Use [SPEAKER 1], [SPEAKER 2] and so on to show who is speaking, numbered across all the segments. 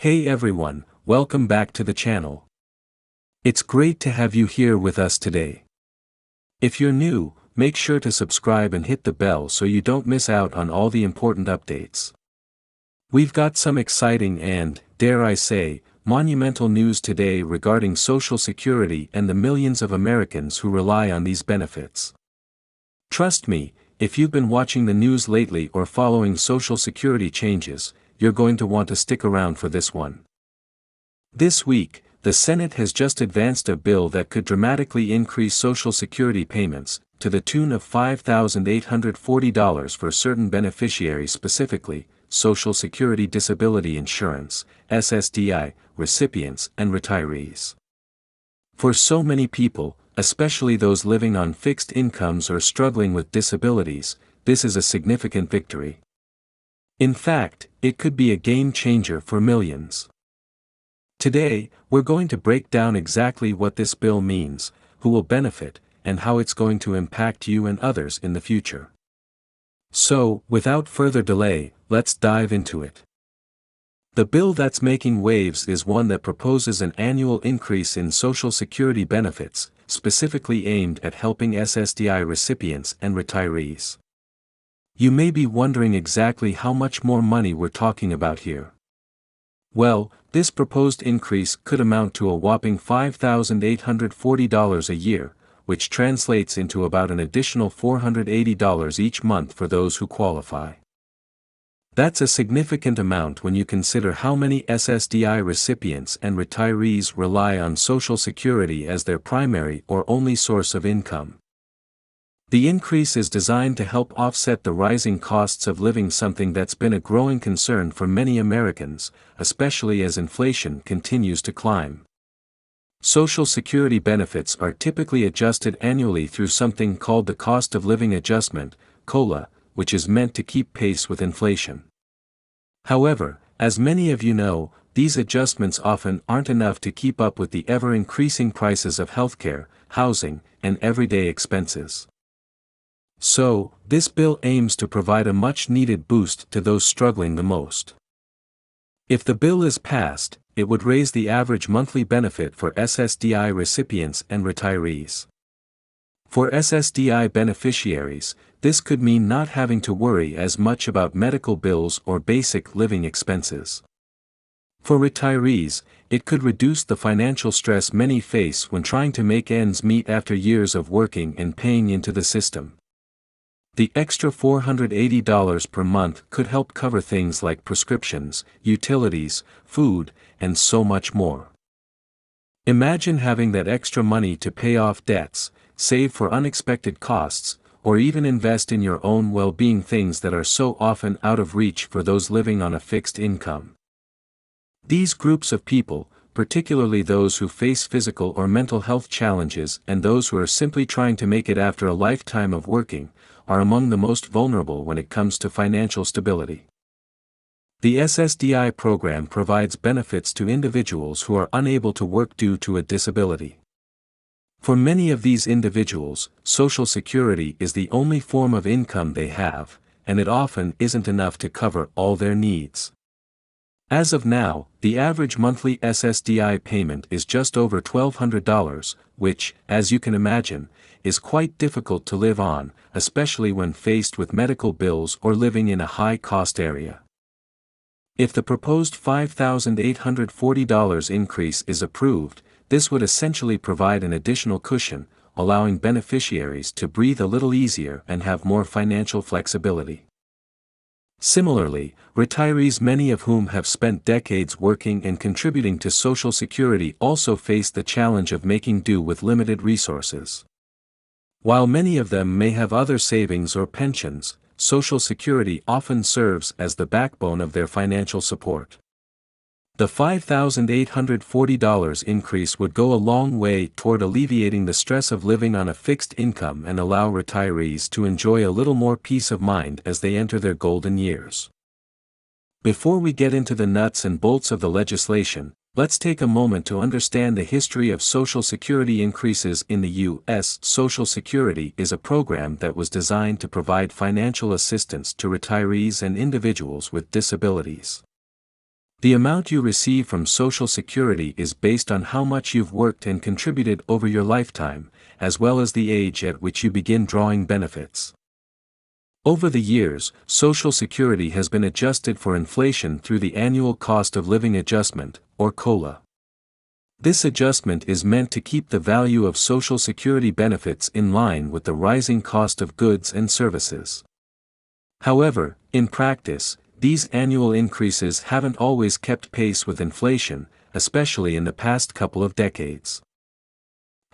[SPEAKER 1] Hey everyone, welcome back to the channel. It's great to have you here with us today. If you're new, make sure to subscribe and hit the bell so you don't miss out on all the important updates. We've got some exciting and, dare I say, monumental news today regarding Social Security and the millions of Americans who rely on these benefits. Trust me, if you've been watching the news lately or following Social Security changes, you're going to want to stick around for this one. This week, the Senate has just advanced a bill that could dramatically increase Social Security payments, to the tune of $5,840 for certain beneficiaries, specifically, Social Security Disability Insurance, SSDI, recipients and retirees. For so many people, especially those living on fixed incomes or struggling with disabilities, this is a significant victory. In fact, it could be a game changer for millions. Today, we're going to break down exactly what this bill means, who will benefit, and how it's going to impact you and others in the future. So, without further delay, let's dive into it. The bill that's making waves is one that proposes an annual increase in Social Security benefits, specifically aimed at helping SSDI recipients and retirees. You may be wondering exactly how much more money we're talking about here. Well, this proposed increase could amount to a whopping $5,840 a year, which translates into about an additional $480 each month for those who qualify. That's a significant amount when you consider how many SSDI recipients and retirees rely on Social Security as their primary or only source of income. The increase is designed to help offset the rising costs of living, something that's been a growing concern for many Americans, especially as inflation continues to climb. Social Security benefits are typically adjusted annually through something called the Cost of Living Adjustment, COLA, which is meant to keep pace with inflation. However, as many of you know, these adjustments often aren't enough to keep up with the ever-increasing prices of healthcare, housing, and everyday expenses. So, this bill aims to provide a much-needed boost to those struggling the most. If the bill is passed, it would raise the average monthly benefit for SSDI recipients and retirees. For SSDI beneficiaries, this could mean not having to worry as much about medical bills or basic living expenses. For retirees, it could reduce the financial stress many face when trying to make ends meet after years of working and paying into the system. The extra $480 per month could help cover things like prescriptions, utilities, food, and so much more. Imagine having that extra money to pay off debts, save for unexpected costs, or even invest in your own well-being, things that are so often out of reach for those living on a fixed income. These groups of people, particularly those who face physical or mental health challenges and those who are simply trying to make it after a lifetime of working, are among the most vulnerable when it comes to financial stability. The SSDI program provides benefits to individuals who are unable to work due to a disability. For many of these individuals, Social Security is the only form of income they have, and it often isn't enough to cover all their needs. As of now, the average monthly SSDI payment is just over $1,200, which, as you can imagine, is quite difficult to live on, especially when faced with medical bills or living in a high-cost area. If the proposed $5,840 increase is approved, this would essentially provide an additional cushion, allowing beneficiaries to breathe a little easier and have more financial flexibility. Similarly, retirees, many of whom have spent decades working and contributing to Social Security, also face the challenge of making do with limited resources. While many of them may have other savings or pensions, Social Security often serves as the backbone of their financial support. The $5,840 increase would go a long way toward alleviating the stress of living on a fixed income and allow retirees to enjoy a little more peace of mind as they enter their golden years. Before we get into the nuts and bolts of the legislation, let's take a moment to understand the history of Social Security increases in the U.S. Social Security is a program that was designed to provide financial assistance to retirees and individuals with disabilities. The amount you receive from Social Security is based on how much you've worked and contributed over your lifetime, as well as the age at which you begin drawing benefits. Over the years, Social Security has been adjusted for inflation through the Annual Cost of Living Adjustment, or COLA. This adjustment is meant to keep the value of Social Security benefits in line with the rising cost of goods and services. However, in practice, these annual increases haven't always kept pace with inflation, especially in the past couple of decades.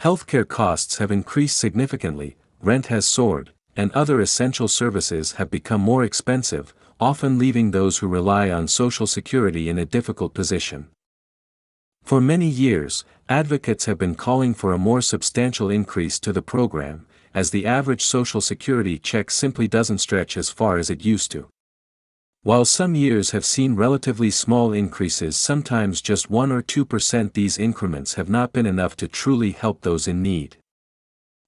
[SPEAKER 1] Healthcare costs have increased significantly, rent has soared, and other essential services have become more expensive, often leaving those who rely on Social Security in a difficult position. For many years, advocates have been calling for a more substantial increase to the program, as the average Social Security check simply doesn't stretch as far as it used to. While some years have seen relatively small increases, sometimes just 1 or 2%, these increments have not been enough to truly help those in need.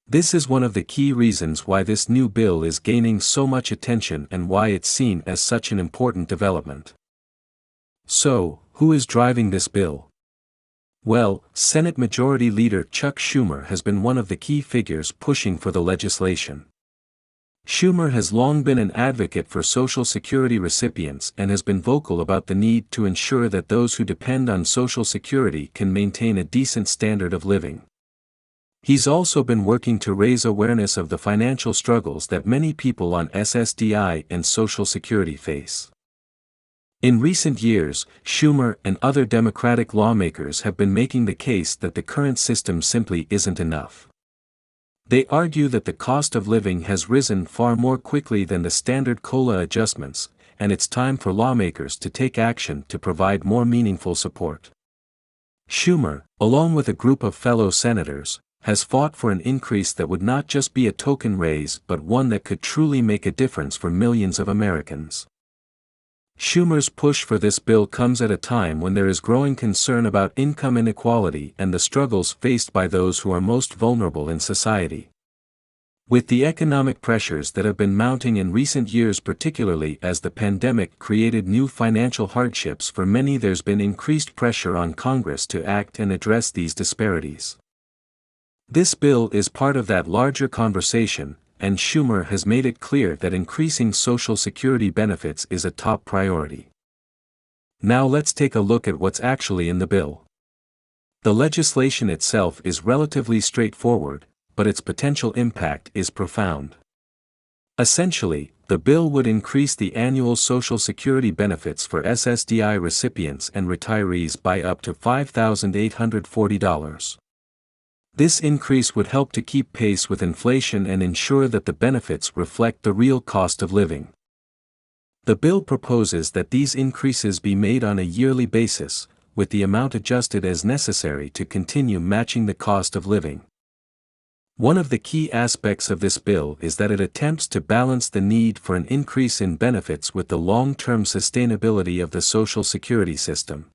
[SPEAKER 1] This is one of the key reasons why this new bill is gaining so much attention and why it's seen as such an important development. So, who is driving this bill? Well, Senate Majority Leader Chuck Schumer has been one of the key figures pushing for the legislation. Schumer has long been an advocate for Social Security recipients and has been vocal about the need to ensure that those who depend on Social Security can maintain a decent standard of living. He's also been working to raise awareness of the financial struggles that many people on SSDI and Social Security face. In recent years, Schumer and other Democratic lawmakers have been making the case that the current system simply isn't enough. They argue that the cost of living has risen far more quickly than the standard COLA adjustments, and it's time for lawmakers to take action to provide more meaningful support. Schumer, along with a group of fellow senators, has fought for an increase that would not just be a token raise but one that could truly make a difference for millions of Americans. Schumer's push for this bill comes at a time when there is growing concern about income inequality and the struggles faced by those who are most vulnerable in society. With the economic pressures that have been mounting in recent years, particularly as the pandemic created new financial hardships for many, there's been increased pressure on Congress to act and address these disparities. This bill is part of that larger conversation, and Schumer has made it clear that increasing Social Security benefits is a top priority. Now let's take a look at what's actually in the bill. The legislation itself is relatively straightforward, but its potential impact is profound. Essentially, the bill would increase the annual Social Security benefits for SSDI recipients and retirees by up to $5,840. This increase would help to keep pace with inflation and ensure that the benefits reflect the real cost of living. The bill proposes that these increases be made on a yearly basis, with the amount adjusted as necessary to continue matching the cost of living. One of the key aspects of this bill is that it attempts to balance the need for an increase in benefits with the long-term sustainability of the Social Security system.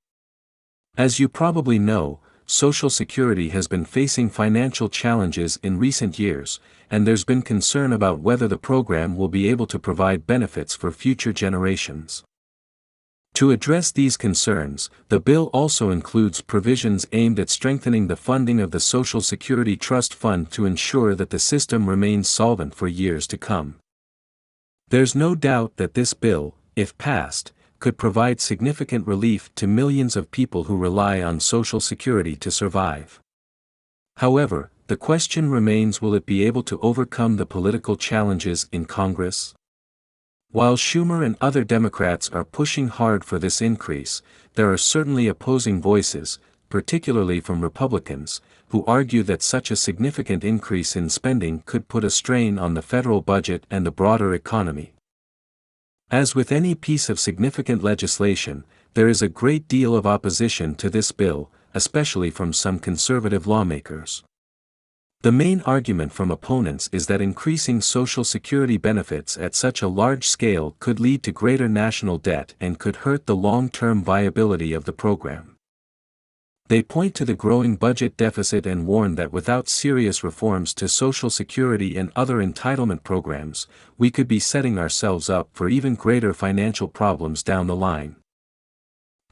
[SPEAKER 1] As you probably know, Social Security has been facing financial challenges in recent years, and there's been concern about whether the program will be able to provide benefits for future generations. To address these concerns, the bill also includes provisions aimed at strengthening the funding of the Social Security Trust Fund to ensure that the system remains solvent for years to come. There's no doubt that this bill, if passed, could provide significant relief to millions of people who rely on Social Security to survive. However, the question remains, will it be able to overcome the political challenges in Congress? While Schumer and other Democrats are pushing hard for this increase, there are certainly opposing voices, particularly from Republicans, who argue that such a significant increase in spending could put a strain on the federal budget and the broader economy. As with any piece of significant legislation, there is a great deal of opposition to this bill, especially from some conservative lawmakers. The main argument from opponents is that increasing Social Security benefits at such a large scale could lead to greater national debt and could hurt the long-term viability of the program. They point to the growing budget deficit and warn that without serious reforms to Social Security and other entitlement programs, we could be setting ourselves up for even greater financial problems down the line.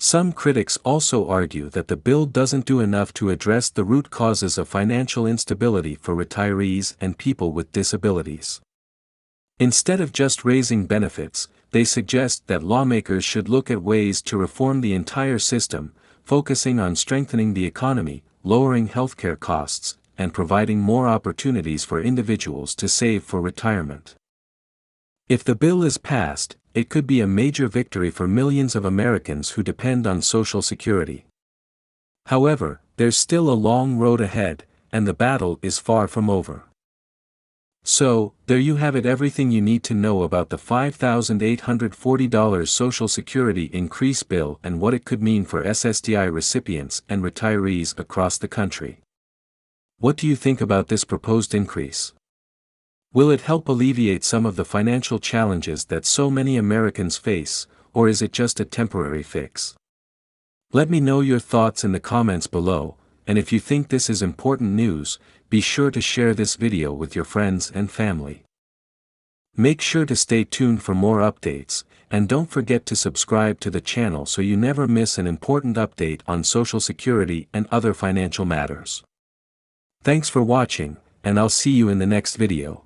[SPEAKER 1] Some critics also argue that the bill doesn't do enough to address the root causes of financial instability for retirees and people with disabilities. Instead of just raising benefits, they suggest that lawmakers should look at ways to reform the entire system, focusing on strengthening the economy, lowering healthcare costs, and providing more opportunities for individuals to save for retirement. If the bill is passed, it could be a major victory for millions of Americans who depend on Social Security. However, there's still a long road ahead, and the battle is far from over. So, there you have it, everything you need to know about the $5,840 Social Security increase bill and what it could mean for SSDI recipients and retirees across the country. What do you think about this proposed increase? Will it help alleviate some of the financial challenges that so many Americans face, or is it just a temporary fix? Let me know your thoughts in the comments below, and if you think this is important news, be sure to share this video with your friends and family. Make sure to stay tuned for more updates, and don't forget to subscribe to the channel so you never miss an important update on Social Security and other financial matters. Thanks for watching, and I'll see you in the next video.